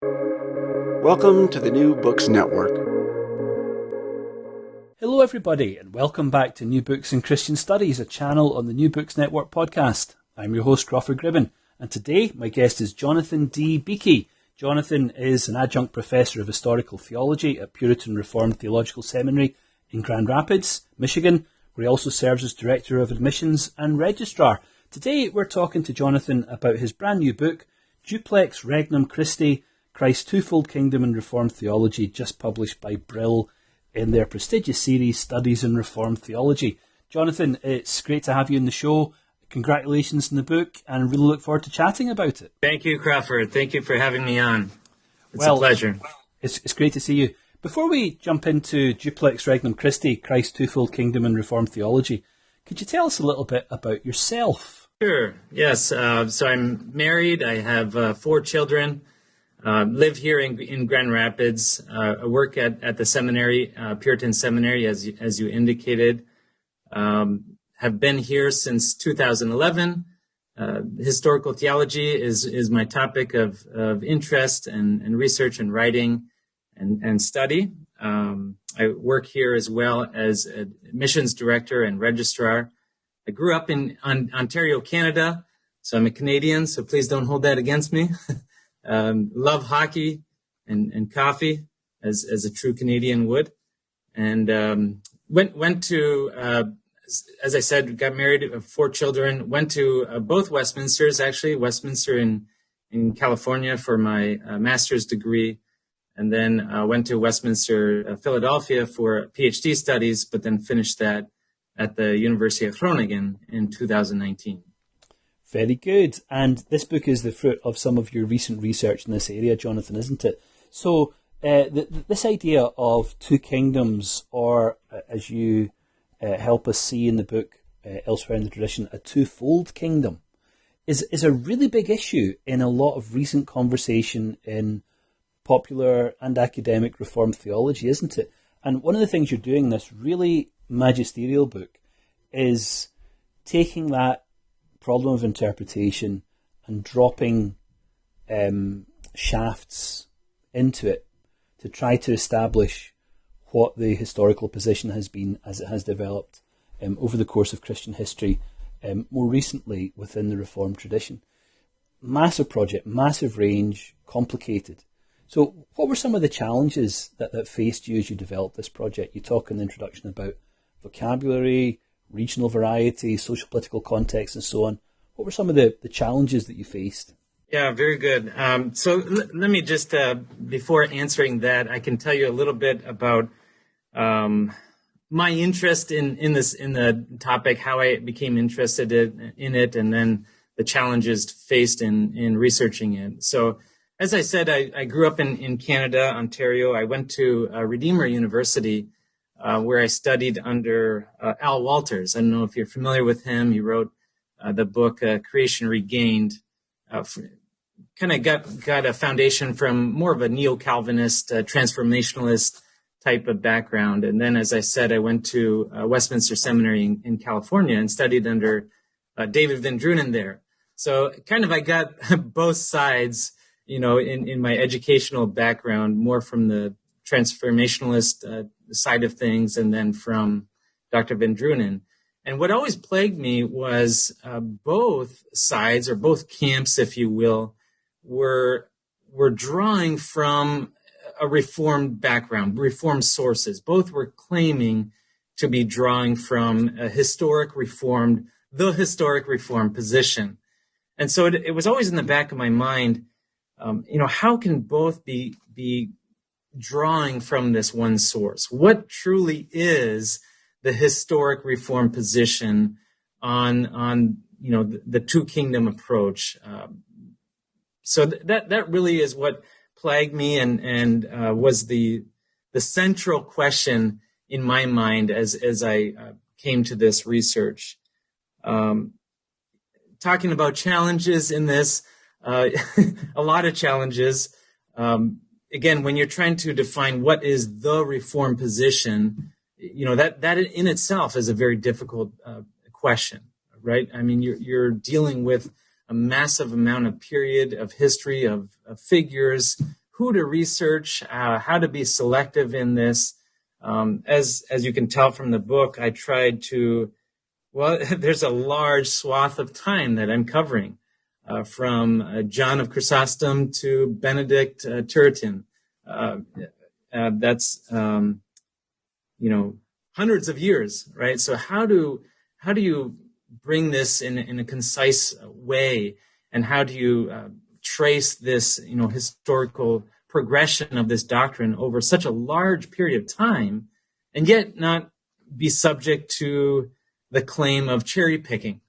Welcome to the New Books Network. Hello everybody, and welcome back to New Books in Christian Studies, a channel on the New Books Network podcast. I'm your host, Crawford Gribben, and today my guest is Jonathan D. Beakey. Jonathan is an adjunct professor of historical theology at Puritan Reformed Theological Seminary in Grand Rapids, Michigan, where he also serves as Director of Admissions and Registrar. Today we're talking to Jonathan about his brand new book, Duplex Regnum Christi, Christ's Twofold Kingdom and Reformed Theology, just published by Brill in their prestigious series, Studies in Reformed Theology. Jonathan, it's great to have you on the show. Congratulations on the book, and really look forward to chatting about it. Thank you, Crawford. Thank you for having me on. It's a pleasure. It's great to see you. Before we jump into Duplex Regnum Christi, Christ's Twofold Kingdom and Reformed Theology, could you tell us a little bit about yourself? Sure, yes. So I'm married. I have 4 children. Live here in Grand Rapids. I work at the seminary, Puritan Seminary, as you indicated. Have been here since 2011. Historical theology is my topic of interest and research and writing and study. I work here as well as a missions director and registrar. I grew up in Ontario, Canada, so I'm a Canadian, so please don't hold that against me. Love hockey and coffee as a true Canadian would. And went to, as I said, got married, 4 children, went to both Westminsters, actually, Westminster in California for my master's degree, and then went to Westminster, Philadelphia for PhD studies, but then finished that at the University of Groningen in 2019. Very good. And this book is the fruit of some of your recent research in this area, Jonathan, isn't it? So this idea of two kingdoms, or as you help us see in the book, elsewhere in the tradition, a twofold kingdom, is a really big issue in a lot of recent conversation in popular and academic Reformed theology, isn't it? And one of the things you're doing in this really magisterial book is taking that problem of interpretation and dropping shafts into it to try to establish what the historical position has been as it has developed over the course of Christian history, more recently within the Reformed tradition. Massive project, massive range, complicated. So what were some of the challenges that faced you as you developed this project? You talk in the introduction about vocabulary, regional variety, social political context, and so on. What were some of the challenges that you faced? Yeah, very good. So let me just, before answering that, I can tell you a little bit about my interest in the topic, how I became interested in it, and then the challenges faced in researching it. So, as I said, I grew up in Canada, Ontario. I went to Redeemer University, where I studied under Al Walters. I don't know if you're familiar with him. He wrote the book Creation Regained. Kind of got a foundation from more of a neo-Calvinist, transformationalist type of background. And then, as I said, I went to Westminster Seminary in California and studied under David Van Drunen there. So kind of I got both sides, in my educational background, more from the transformationalist side of things, and then from Dr. Van Drunen. And what always plagued me was both sides, or both camps, if you will, were drawing from a Reformed background, Reformed sources. Both were claiming to be drawing from the historic Reformed position. And so it was always in the back of my mind, how can both be drawing from this one source? What truly is the historic Reformed position on the two kingdom approach? So that really is what plagued me and was the central question in my mind as I came to this research. Talking about challenges in this, a lot of challenges. Again, when you're trying to define what is the Reformed position, that in itself is a very difficult question, right? I mean, you're dealing with a massive amount of period of history of figures who to research, how to be selective in this. As you can tell from the book, I tried to, well, there's a large swath of time that I'm covering, from John of Chrysostom to Benedict Turretin. That's hundreds of years, right? So how do you bring this in a concise way, and how do you trace this historical progression of this doctrine over such a large period of time, and yet not be subject to the claim of cherry picking,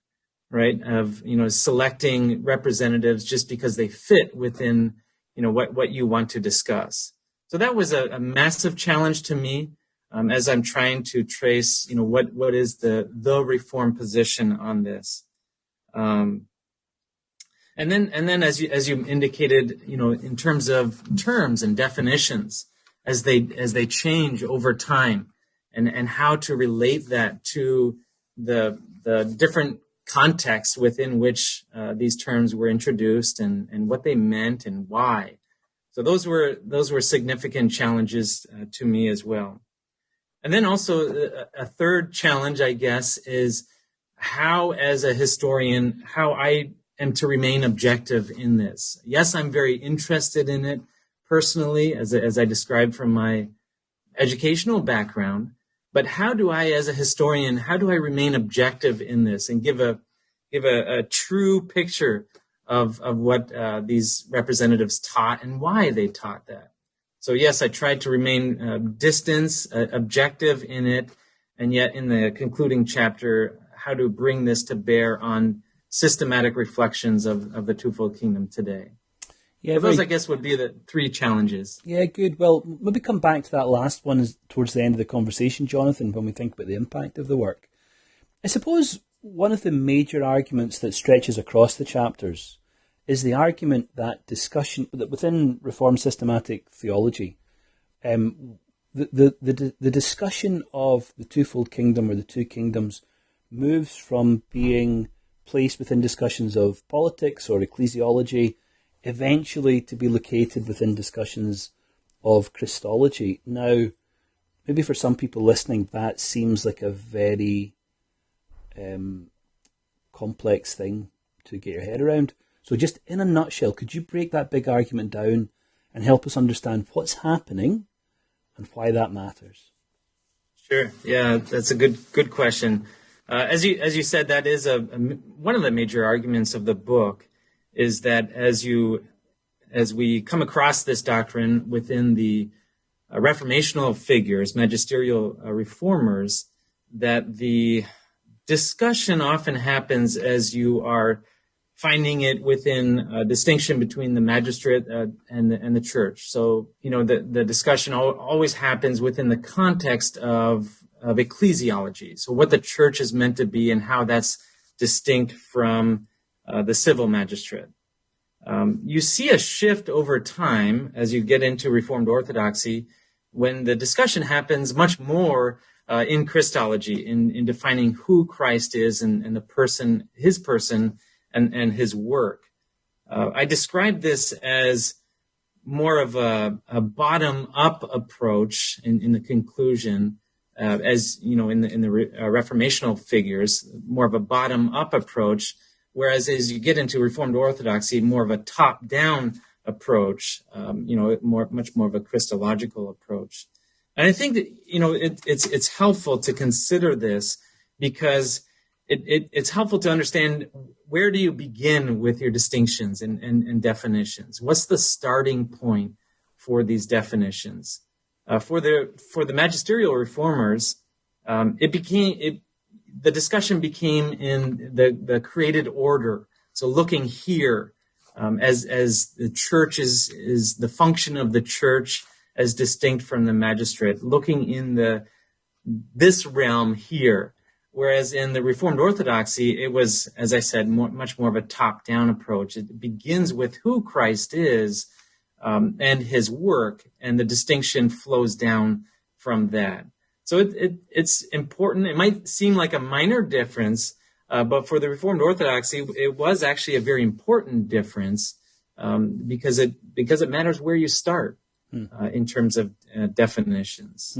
right? Of selecting representatives just because they fit within what you want to discuss. So that was a massive challenge to me, as I'm trying to trace what is the Reformed position on this. And then as you indicated, in terms of terms and definitions, as they change over time, and how to relate that to the different contexts within which these terms were introduced, and what they meant and why. So those were significant challenges to me as well. And then also a third challenge, I guess, is how, as a historian, how I am to remain objective in this. Yes, I'm very interested in it personally, as I described from my educational background. But how do I, as a historian, how do I remain objective in this and give a true picture of what these representatives taught and why they taught that? So yes, I tried to remain objective in it, and yet in the concluding chapter, how to bring this to bear on systematic reflections of the twofold kingdom today. Yeah, so those, I guess, would be the three challenges. Yeah, good. Well, maybe come back to that last one towards the end of the conversation, Jonathan, when we think about the impact of the work. I suppose one of the major arguments that stretches across the chapters is the argument that within Reformed systematic theology, the discussion of the twofold kingdom or the two kingdoms moves from being placed within discussions of politics or ecclesiology, eventually to be located within discussions of Christology. Now, maybe for some people listening, that seems like a very complex thing to get your head around. So just in a nutshell, could you break that big argument down and help us understand what's happening and why that matters? Sure. Yeah, that's a good question. As you said, that is one of the major arguments of the book, is that as we come across this doctrine within the reformational figures, magisterial reformers, that the discussion often happens as you are finding it within a distinction between the magistrate and the church. So, the discussion always happens within the context of ecclesiology. So what the church is meant to be and how that's distinct from the civil magistrate. You see a shift over time as you get into Reformed Orthodoxy, when the discussion happens much more in Christology, in defining who Christ is and the person, his person, and his work. I describe this as more of a bottom-up approach in the conclusion, as in the reformational figures, more of a bottom-up approach, whereas as you get into Reformed Orthodoxy, more of a top-down approach, much more of a Christological approach. And I think that it's helpful to consider this, because it's helpful to understand, where do you begin with your distinctions and definitions? What's the starting point for these definitions? For the magisterial reformers, the discussion became in the created order. So looking here, as the church is the function of the church as distinct from the magistrate, looking in this realm here. Whereas in the Reformed Orthodoxy, it was, as I said, much more of a top-down approach. It begins with who Christ is and his work, and the distinction flows down from that. So it's important. It might seem like a minor difference, but for the Reformed Orthodoxy, it was actually a very important difference, because it matters where you start in terms of definitions.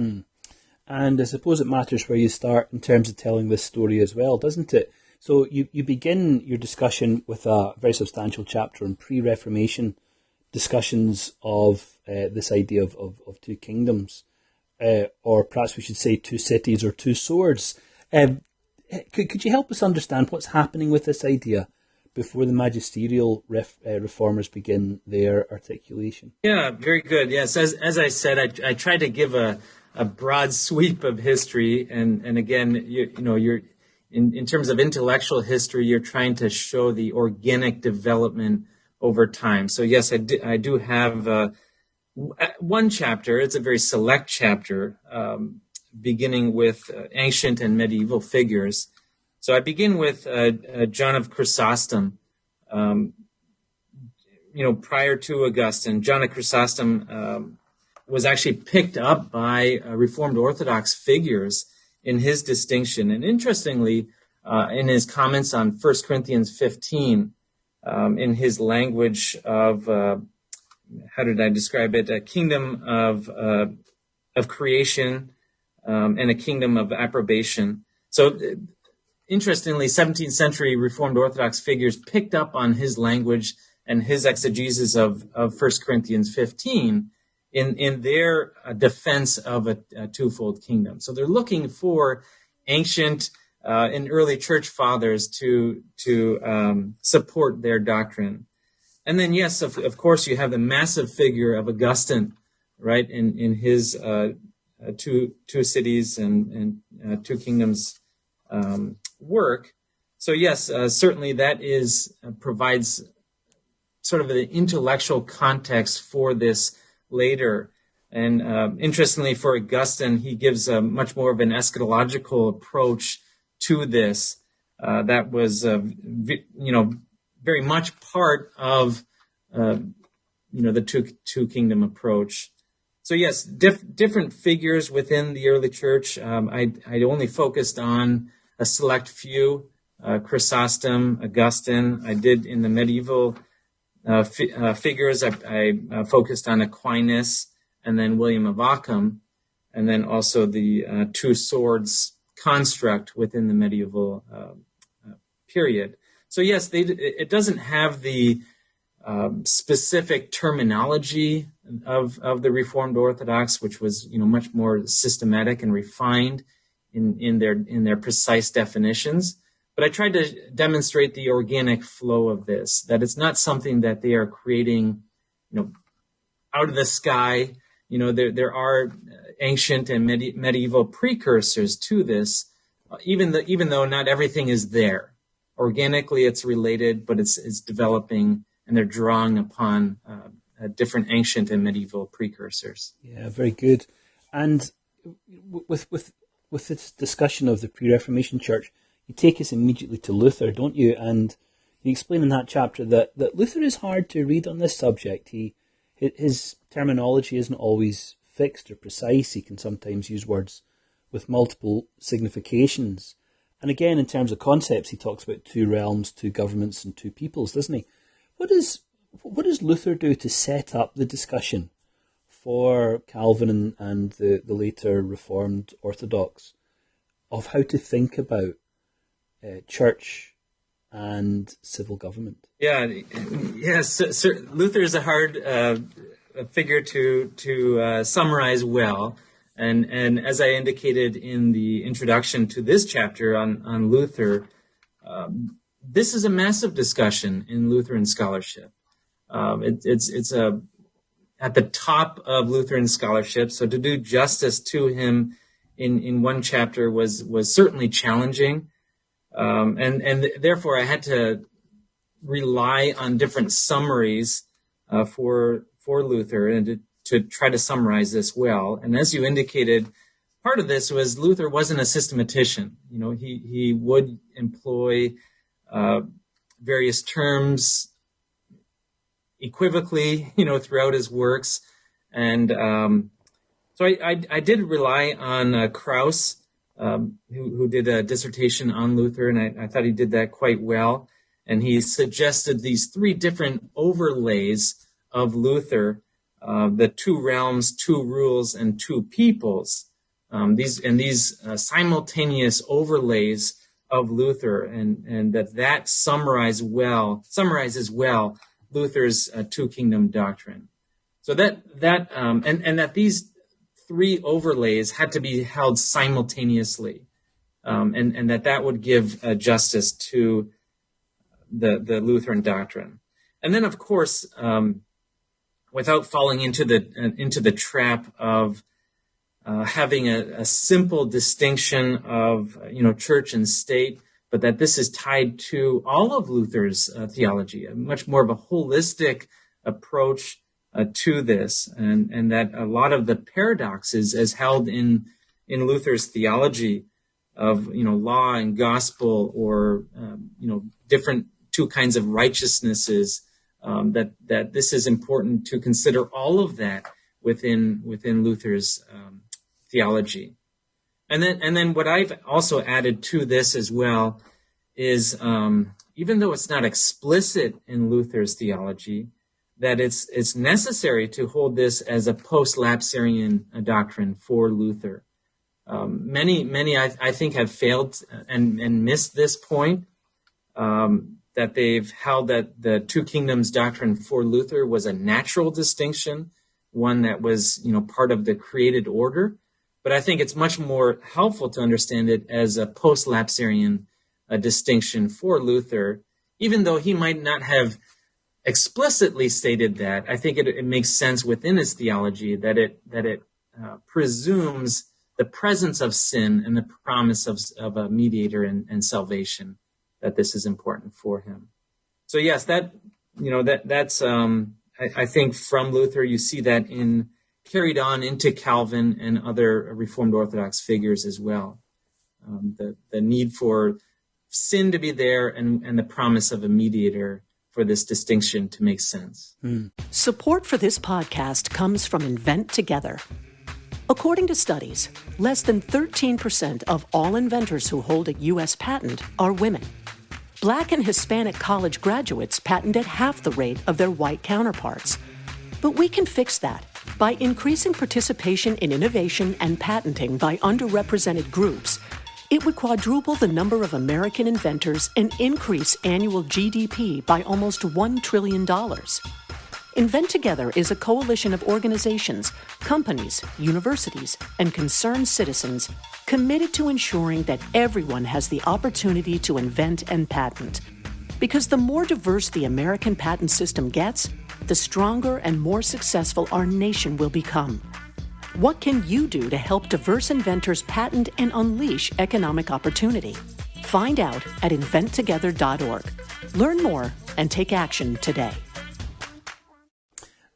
And I suppose it matters where you start in terms of telling this story as well, doesn't it? So you begin your discussion with a very substantial chapter on pre-Reformation discussions of this idea of two kingdoms, or perhaps we should say two cities or two swords. Could you help us understand what's happening with this idea before the magisterial reformers begin their articulation? Yeah, very good. Yes, as I said, I try to give a broad sweep of history, and again, you're in terms of intellectual history, you're trying to show the organic development over time. So yes, I do have one chapter. It's a very select chapter, beginning with ancient and medieval figures. So I begin with John of Chrysostom. Prior to Augustine, John of Chrysostom was actually picked up by Reformed Orthodox figures in his distinction. And interestingly, in his comments on 1 Corinthians 15, in his language of, how did I describe it? A kingdom of creation and a kingdom of approbation. So interestingly, 17th century Reformed Orthodox figures picked up on his language and his exegesis of 1 Corinthians 15 in their defense of a twofold kingdom. So they're looking for ancient and early church fathers to support their doctrine. And then, yes, of course, you have the massive figure of Augustine, right, in his two cities and two kingdoms work. So yes, certainly that provides sort of an intellectual context for this later. And interestingly, for Augustine, he gives a much more of an eschatological approach to this. That was, very much part of, the two kingdom approach. So yes, different figures within the early church. I only focused on a select few, Chrysostom, Augustine. I did in the medieval figures. I focused on Aquinas and then William of Ockham, and then also the two swords construct within the medieval period. So yes, it doesn't have the specific terminology of the Reformed Orthodox, which was much more systematic and refined in their precise definitions. But I tried to demonstrate the organic flow of this, that it's not something that they are creating, out of the sky. There are ancient and medieval precursors to this, even though not everything is there. Organically, it's related, but it's developing, and they're drawing upon different ancient and medieval precursors. Yeah, very good. And with this discussion of the pre-Reformation church, you take us immediately to Luther, don't you? And you explain in that chapter that Luther is hard to read on this subject. His terminology isn't always fixed or precise. He can sometimes use words with multiple significations. And again, in terms of concepts, he talks about two realms, two governments, and two peoples, doesn't he? What does Luther do to set up the discussion for Calvin and the later Reformed Orthodox of how to think about church and civil government? Yes. Luther is a hard figure to summarize well, and as I indicated in the introduction to this chapter on Luther, this is a massive discussion in Lutheran scholarship. It's at the top of Lutheran scholarship. So to do justice to him in one chapter was certainly challenging. And therefore I had to rely on different summaries for Luther and to try to summarize this well. And as you indicated, part of this was Luther wasn't a systematician. He would employ various terms equivocally, throughout his works. And so I did rely on Krauss, who did a dissertation on Luther, and I thought he did that quite well. And he suggested these three different overlays of Luther, the two realms, two rules, and two peoples. These simultaneous overlays of Luther, and that summarizes well Luther's two kingdom doctrine. So that these three overlays had to be held simultaneously, and that would give justice to the Lutheran doctrine. And then, of course, without falling into the trap of having a simple distinction of church and state, but that this is tied to all of Luther's theology, a much more of a holistic approach to this, and that a lot of the paradoxes as held in Luther's theology of law and gospel, or different two kinds of righteousnesses, that this is important to consider all of that within Luther's theology. And then what I've also added to this as well is, even though it's not explicit in Luther's theology, that it's necessary to hold this as a post-lapsarian doctrine for Luther. Many I think have failed and missed this point, that they've held that the two kingdoms doctrine for Luther was a natural distinction, one that was part of the created order. But I think it's much more helpful to understand it as a post-lapsarian distinction for Luther, even though he might not have explicitly stated that. I think it makes sense within his theology that it presumes the presence of sin and the promise of a mediator and salvation, that this is important for him. So yes, that's I think from Luther you see that carried on into Calvin and other Reformed Orthodox figures as well. The need for sin to be there and the promise of a mediator for this distinction to make sense. Support for this podcast comes from Invent Together. According to studies, less than 13% of all inventors who hold a U.S. patent are women. Black and Hispanic college graduates patent at half the rate of their white counterparts. But we can fix that by increasing participation in innovation and patenting by underrepresented groups. It would quadruple the number of American inventors and increase annual GDP by almost $1 trillion. Invent Together is a coalition of organizations, companies, universities, and concerned citizens committed to ensuring that everyone has the opportunity to invent and patent. Because the more diverse the American patent system gets, the stronger and more successful our nation will become. What can you do to help diverse inventors patent and unleash economic opportunity? Find out at inventtogether.org. Learn more and take action today.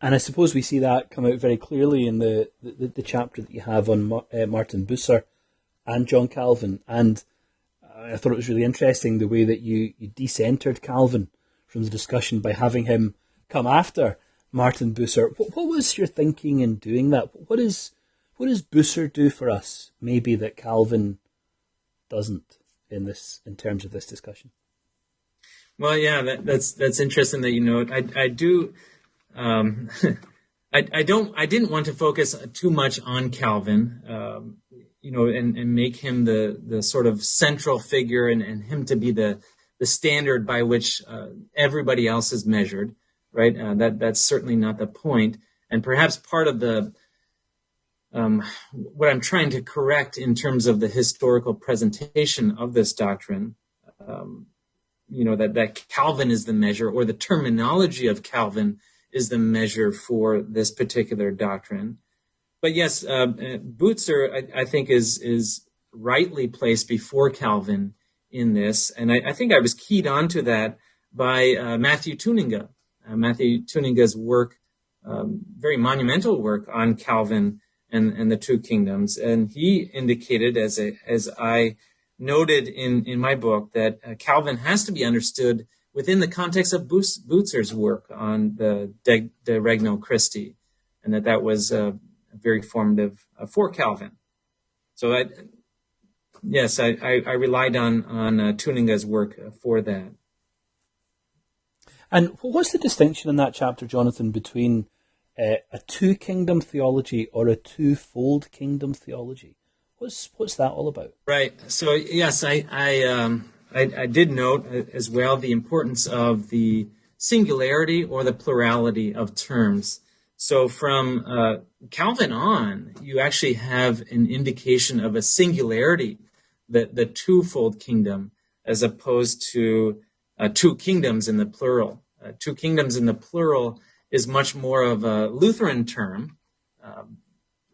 And I suppose we see that come out very clearly in the chapter that you have on Martin Bucer and John Calvin. And I thought it was really interesting the way that you decentered Calvin from the discussion by having him come after Martin Bucer. What was your thinking in doing that? What does Bucer do for us, maybe that Calvin doesn't in terms of this discussion? Well, yeah, that's interesting that you know it. I do. I didn't want to focus too much on Calvin, and make him the sort of central figure and him to be the standard by which everybody else is measured, right? That's certainly not the point. And perhaps part of the what I'm trying to correct in terms of the historical presentation of this doctrine, that Calvin is the measure, or the terminology of Calvin is the measure for this particular doctrine. But yes, Bucer, I think, is rightly placed before Calvin in this. And I think I was keyed onto that by Matthew Tuninga. Matthew Tuninga's work, very monumental work on Calvin and the two kingdoms. And he indicated, as I noted in my book, that Calvin has to be understood within the context of Bucer's work on the De Regno Christi, and that was very formative for Calvin. So I relied on Tuninga's work for that. And what's the distinction in that chapter, Jonathan, between a two-kingdom theology or a twofold kingdom theology? What's that all about? Right. So yes, I did note as well the importance of the singularity or the plurality of terms. So from Calvin on, you actually have an indication of a singularity, the twofold kingdom, as opposed to two kingdoms in the plural. Two kingdoms in the plural is much more of a Lutheran term.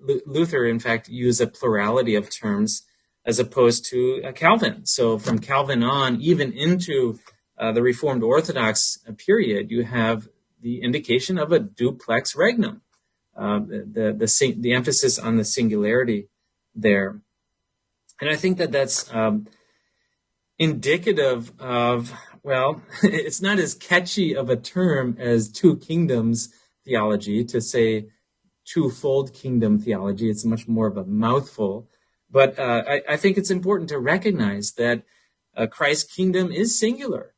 Luther, in fact, used a plurality of terms as opposed to Calvin. So from Calvin on, even into the Reformed Orthodox period, you have the indication of a duplex regnum, the emphasis on the singularity there. And I think that that's indicative of, well, it's not as catchy of a term as two kingdoms theology to say twofold kingdom theology. It's much more of a mouthful. But I think it's important to recognize that Christ's kingdom is singular,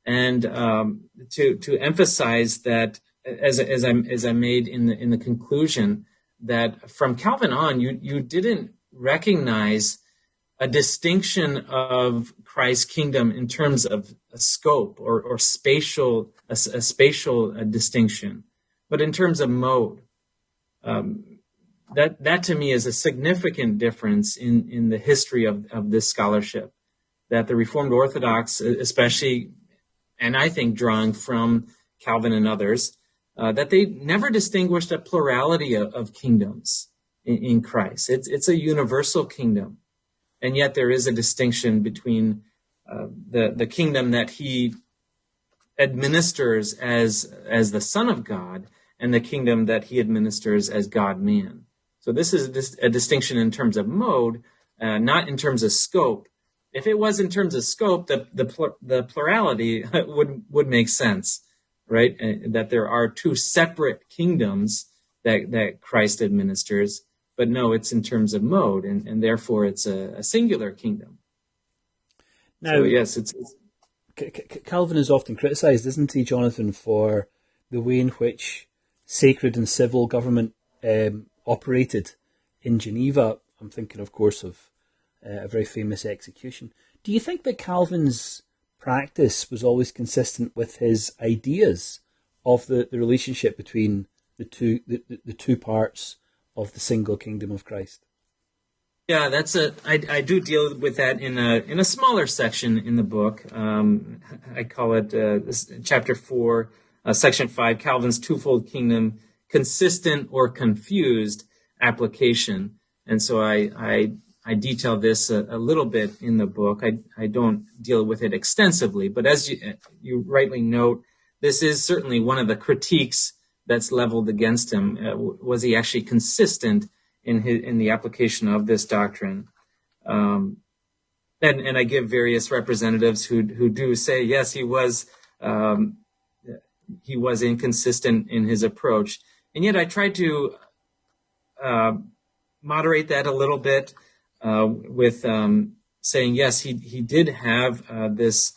and to emphasize that, as I made in the conclusion, that from Calvin on, you didn't recognize a distinction of Christ's kingdom in terms of a scope or spatial a spatial distinction, but in terms of mode. That to me is a significant difference in the history of this scholarship, that the Reformed Orthodox, especially, and I think drawing from Calvin and others, that they never distinguished a plurality of kingdoms in Christ. It's a universal kingdom, and yet there is a distinction between the kingdom that he administers as the Son of God and the kingdom that he administers as God-man. So this is a distinction in terms of mode, not in terms of scope. If it was in terms of scope, the plurality would make sense, right? That there are two separate kingdoms that Christ administers, but no, it's in terms of mode, and therefore it's a singular kingdom. Now, so yes, it's Calvin is often criticised, isn't he, Jonathan, for the way in which sacred and civil government operated in Geneva. I'm thinking, of course, of a very famous execution. Do you think that Calvin's practice was always consistent with his ideas of the relationship between the two parts of the single kingdom of Christ? Yeah, I do deal with that in a smaller section in the book. I call it chapter 4, section 5, Calvin's twofold kingdom, consistent or confused application. And so I detail this a little bit in the book. I don't deal with it extensively, but as you rightly note, this is certainly one of the critiques that's leveled against him. Was he actually consistent in the application of this doctrine? And I give various representatives who do say, yes, he was inconsistent in his approach. And yet I tried to moderate that a little bit with saying, yes, he did have this.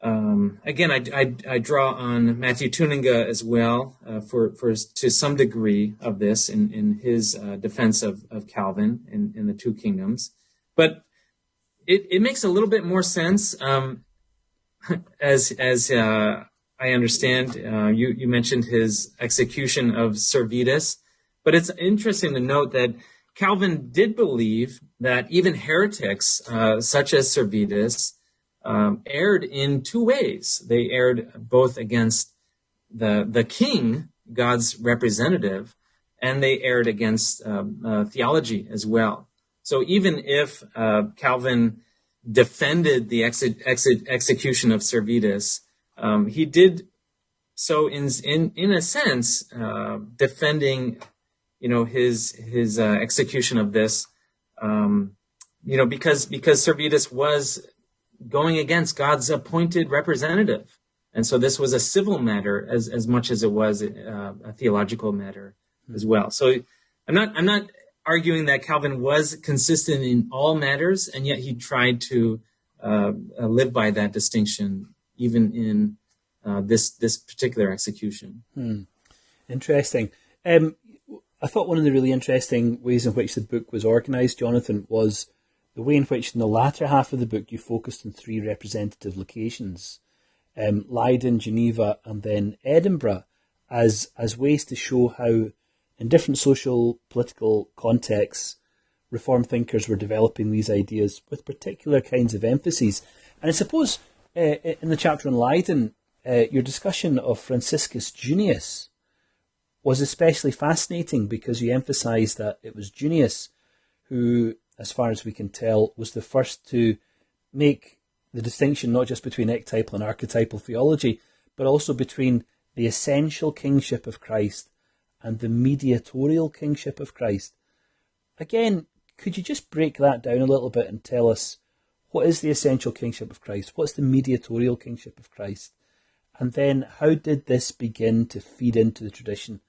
Again, I draw on Matthew Tuninga as well for to some degree of this in his defense of Calvin in the two kingdoms. But it makes a little bit more sense as I understand. You mentioned his execution of Servetus, but it's interesting to note that Calvin did believe that even heretics such as Servetus erred in two ways. They erred both against the king, God's representative, and they erred against theology as well. So even if Calvin defended the execution of Servetus, he did so in a sense defending, his execution of this, because Servetus was going against God's appointed representative. And so this was a civil matter as much as it was a theological matter as well. So I'm not arguing that Calvin was consistent in all matters, and yet he tried to live by that distinction even in this particular execution. Interesting. I thought one of the really interesting ways in which the book was organised, Jonathan, was the way in which in the latter half of the book you focused on 3 representative locations, Leiden, Geneva, and then Edinburgh, as ways to show how in different social, political contexts, Reformed thinkers were developing these ideas with particular kinds of emphases. And I suppose in the chapter on Leiden, your discussion of Franciscus Junius was especially fascinating because you emphasised that it was Junius who, as far as we can tell, was the first to make the distinction not just between ectypal and archetypal theology, but also between the essential kingship of Christ and the mediatorial kingship of Christ. Again, could you just break that down a little bit and tell us what is the essential kingship of Christ? What's the mediatorial kingship of Christ? And then how did this begin to feed into the tradition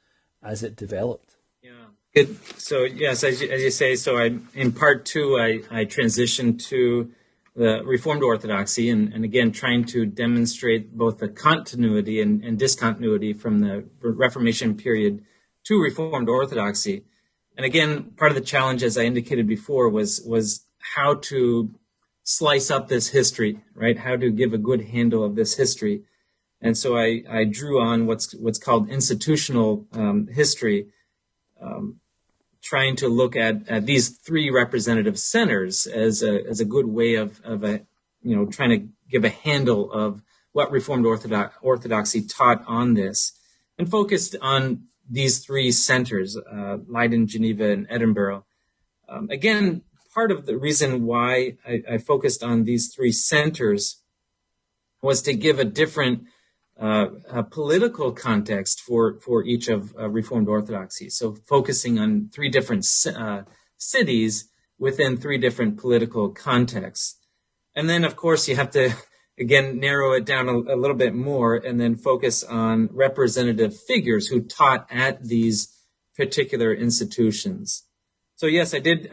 as it developed? Yeah, good. So yes, as you say, so in part 2, I transitioned to the Reformed Orthodoxy, and again trying to demonstrate both the continuity and discontinuity from the Reformation period to Reformed Orthodoxy. And again, part of the challenge, as I indicated before, was how to slice up this history, right? How to give a good handle of this history. And so I drew on what's called institutional history, trying to look at these 3 representative centers as a good way of trying to give a handle of what Reformed Orthodoxy taught on this, and focused on these 3 centers, Leiden, Geneva, and Edinburgh. Again, part of the reason why I focused on these 3 centers was to give a different political context for each of Reformed Orthodoxy. So focusing on 3 different cities within 3 different political contexts. And then, of course, you have to, again, narrow it down a little bit more and then focus on representative figures who taught at these particular institutions. So yes, I did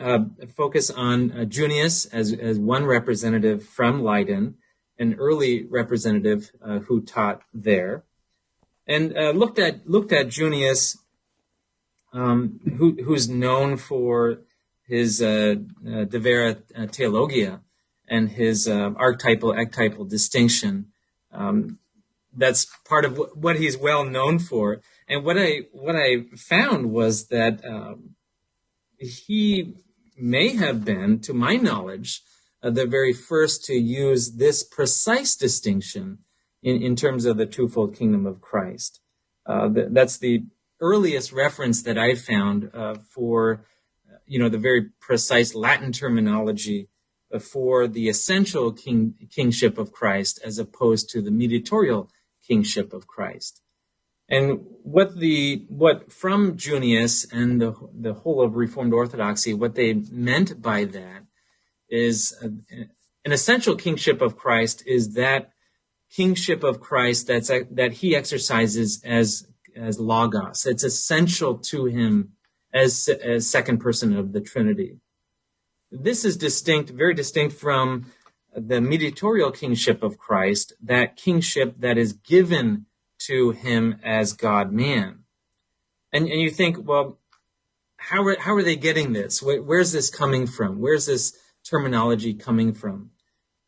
focus on Junius as one representative from Leiden, an early representative who taught there, and looked at Junius, who's known for his De Vera Theologia and his archetypal distinction. That's part of what he's well known for. And what I found was that he may have been, to my knowledge, the very first to use this precise distinction in terms of the twofold kingdom of Christ. That's the earliest reference that I found for, the very precise Latin terminology for the essential kingship of Christ as opposed to the mediatorial kingship of Christ. And what from Junius and the whole of Reformed Orthodoxy, what they meant by that is an essential kingship of Christ is that kingship of Christ that he exercises as logos. It's essential to him as second person of the Trinity. This is very distinct from the mediatorial kingship of Christ, that kingship that is given to him as God-man. And you think, well, how are they getting this? Where's this coming from? Where's this terminology coming from?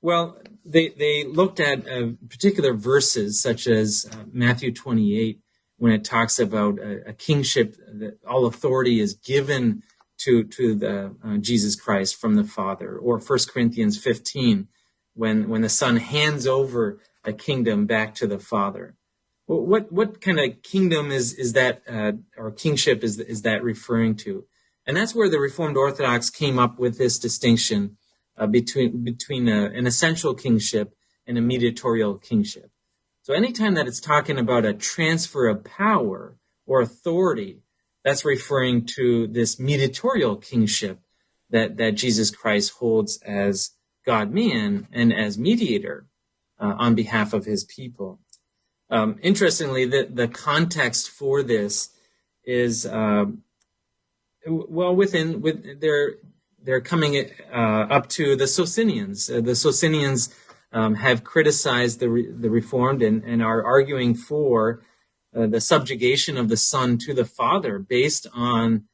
Well, they looked at particular verses such as Matthew 28, when it talks about a kingship that all authority is given to the Jesus Christ from the Father, or 1 Corinthians 15, when the Son hands over a kingdom back to the Father. What kind of kingdom is that, or kingship is that referring to? And that's where the Reformed Orthodox came up with this distinction between an essential kingship and a mediatorial kingship. So anytime that it's talking about a transfer of power or authority, that's referring to this mediatorial kingship that Jesus Christ holds as God-man and as mediator on behalf of his people. Interestingly, the context for this is they're coming up to the Socinians. The Socinians have criticized the Reformed and are arguing for the subjugation of the Son to the Father based on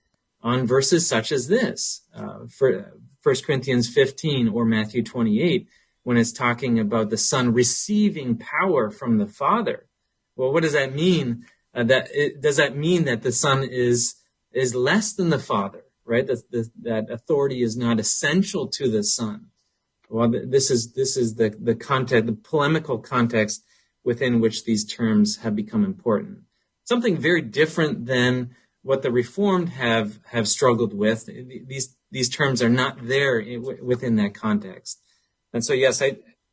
verses such as this, for 1 Corinthians 15 or Matthew 28, when it's talking about the Son receiving power from the Father. Well, what does that mean? Does that mean that the Son is less than the Father, right? That authority is not essential to the Son. Well, this is the context, the polemical context within which these terms have become important. Something very different than what the Reformed have struggled with. These terms are not there within that context. And so, yes,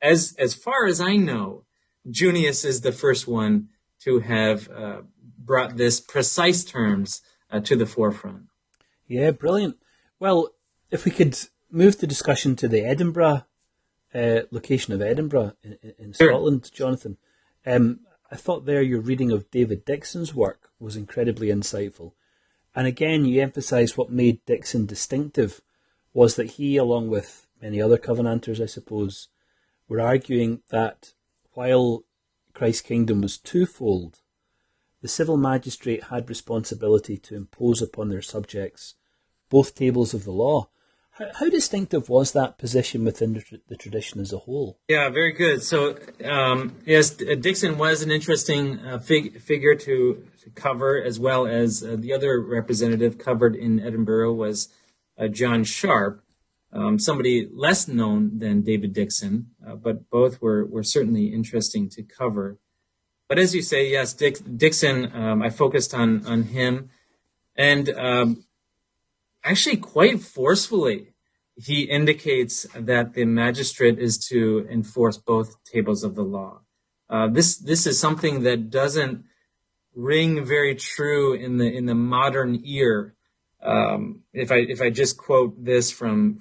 as far as I know, Junius is the first one to have brought this precise terms to the forefront. Yeah, brilliant. Well, if we could move the discussion to the Edinburgh location of Edinburgh in Scotland, Jonathan. I thought there your reading of David Dixon's work was incredibly insightful. And again, you emphasise what made Dixon distinctive was that he, along with many other Covenanters, I suppose, were arguing that while Christ's kingdom was twofold, the civil magistrate had responsibility to impose upon their subjects both tables of the law. How distinctive was that position within the tradition as a whole? Yeah, very good. So, yes, Dixon was an interesting figure to cover, as well as the other representative covered in Edinburgh was John Sharp, somebody less known than David Dixon, but both were certainly interesting to cover. But as you say, yes, Dixon, I focused on him, and actually quite forcefully, he indicates that the magistrate is to enforce both tables of the law. This is something that doesn't ring very true in the modern ear. If I just quote this from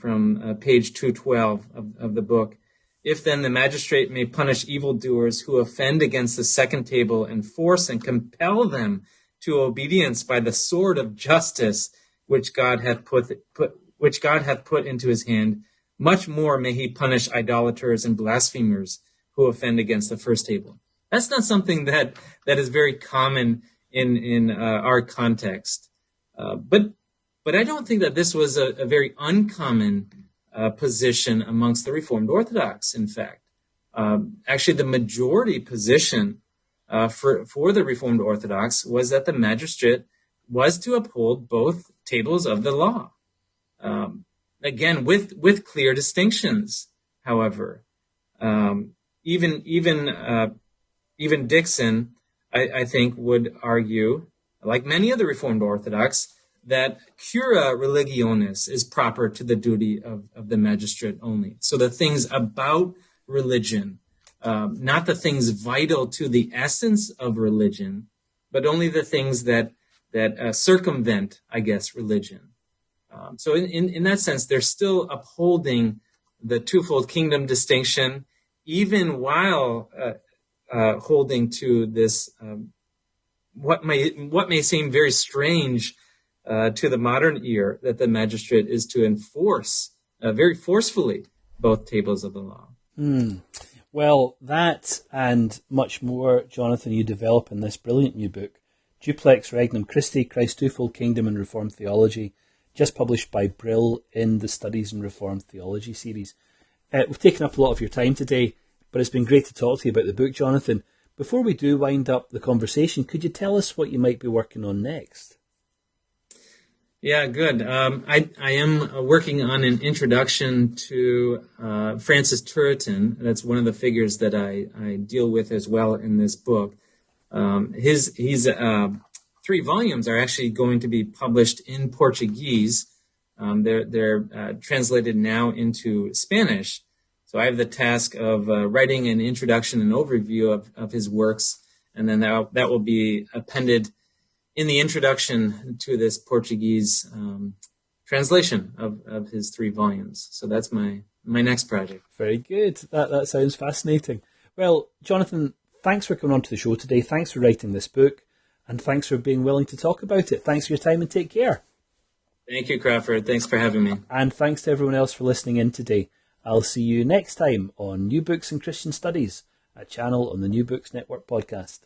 page 212 of the book, if then the magistrate may punish evildoers who offend against the second table and force and compel them to obedience by the sword of justice, which God hath put into his hand, much more may he punish idolaters and blasphemers who offend against the first table. That's not something that is very common in our context. But I don't think that this was a very uncommon position amongst the Reformed Orthodox, in fact. Actually, the majority position for the Reformed Orthodox was that the magistrate was to uphold both tables of the law. Again, with clear distinctions, however. Even Dixon, I think, would argue, like many of the Reformed Orthodox, that cura religionis is proper to the duty of the magistrate only. So the things about religion, not the things vital to the essence of religion, but only the things that circumvent, I guess, religion. So in that sense, they're still upholding the twofold kingdom distinction, even while holding to this what may seem very strange to the modern ear, that the magistrate is to enforce very forcefully both tables of the law. Well, that and much more, Jonathan, you develop in this brilliant new book, Duplex Regnum Christi, Christ's Twofold Kingdom and Reformed Theology, just published by Brill in the Studies in Reformed Theology series. We've taken up a lot of your time today, but it's been great to talk to you about the book, Jonathan. Before we do wind up the conversation, could you tell us what you might be working on next? Yeah, good. I am working on an introduction to Francis Turretin. That's one of the figures that I deal with as well in this book. His 3 volumes are actually going to be published in Portuguese. They're translated now into Spanish. So I have the task of writing an introduction and overview of his works, and then that will be appended in the introduction to this Portuguese translation of his 3 volumes. So that's my next project. Very good. That sounds fascinating. Well, Jonathan, thanks for coming on to the show today. Thanks for writing this book, and thanks for being willing to talk about it. Thanks for your time and take care. Thank you, Crawford. Thanks for having me. And thanks to everyone else for listening in today. I'll see you next time on New Books in Christian Studies, a channel on the New Books Network podcast.